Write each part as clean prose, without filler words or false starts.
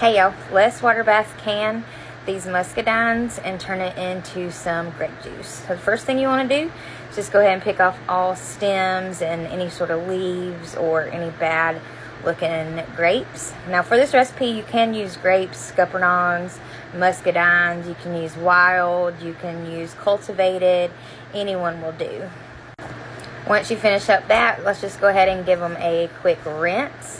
Hey y'all, let's water bath can these muscadines and turn it into some grape juice. So the first thing you want to do is just go ahead and pick off all stems and any sort of leaves or any bad looking grapes. Now for this recipe you can use grapes, scupperdines, muscadines, you can use wild, you can use cultivated, anyone will do. Once you finish up that, let's just go ahead and give them a quick rinse.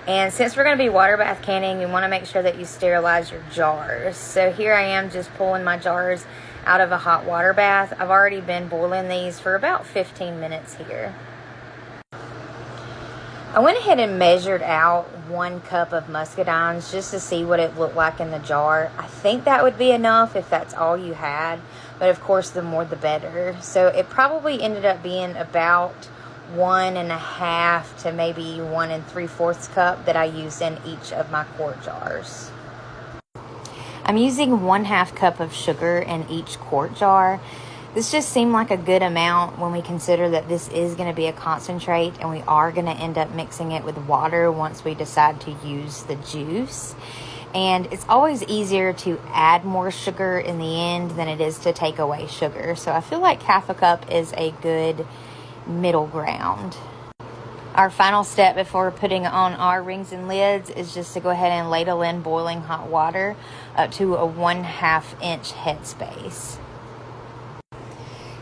And since we're going to be water bath canning, you want to make sure that you sterilize your jars. So here I am just pulling my jars out of a hot water bath. I've already been boiling these for about 15 minutes here. I went ahead and measured out 1 cup of muscadines just to see what it looked like in the jar. I think that would be enough if that's all you had, but of course the more the better. So it probably ended up being about 1.5 to maybe 1 3/4 cup that I used in each of my quart jars. I'm using 1/2 cup of sugar in each quart jar. This just seemed like a good amount when we consider that this is going to be a concentrate and we are going to end up mixing it with water once we decide to use the juice. And it's always easier to add more sugar in the end than it is to take away sugar. So I feel like 1/2 cup is a good middle ground. Our final step before putting on our rings and lids is just to go ahead and ladle in boiling hot water up to a 1/2 inch headspace.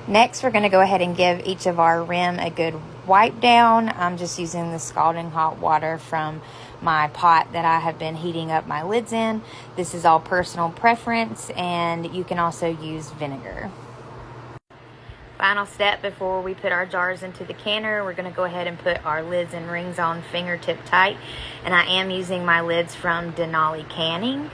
Next, we're going to go ahead and give each of our rim a good wipe down. I'm just using the scalding hot water from my pot that I have been heating up my lids in. This is all personal preference, and you can also use vinegar. Final step before we put our jars into the canner, we're going to go ahead and put our lids and rings on fingertip tight. And I am using my lids from Denali Canning.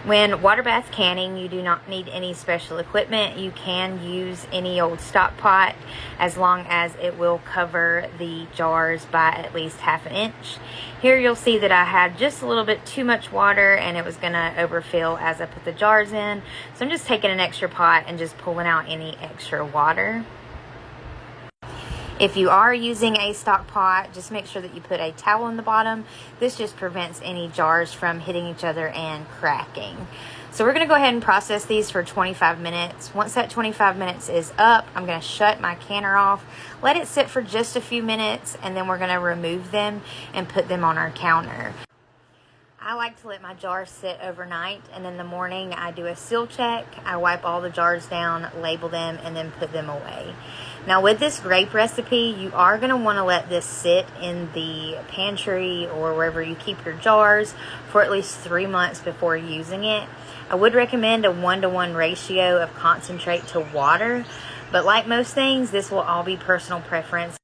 When water bath canning, you do not need any special equipment. You can use any old stock pot as long as it will cover the jars by at least 1/2 inch. Here you'll see that I had just a little bit too much water and it was going to overfill as I put the jars in. So I'm just taking an extra pot and just pulling out any extra water. If you are using a stock pot, just make sure that you put a towel in the bottom. This just prevents any jars from hitting each other and cracking. So we're going to go ahead and process these for 25 minutes. Once that 25 minutes is up, I'm going to shut my canner off, let it sit for just a few minutes, and then we're going to remove them and put them on our counter. I like to let my jars sit overnight, and in the morning I do a seal check. I wipe all the jars down, label them, and then put them away. Now with this grape recipe, you are going to want to let this sit in the pantry or wherever you keep your jars for at least 3 months before using it. I would recommend a 1-to-1 ratio of concentrate to water, but like most things, this will all be personal preference.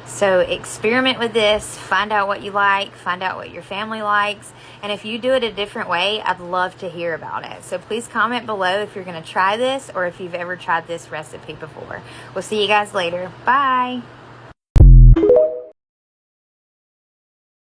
So experiment with this, find out what you like, find out what your family likes, and if you do it a different way, I'd love to hear about it. So please comment below if you're going to try this or if you've ever tried this recipe before. We'll see you guys later. Bye!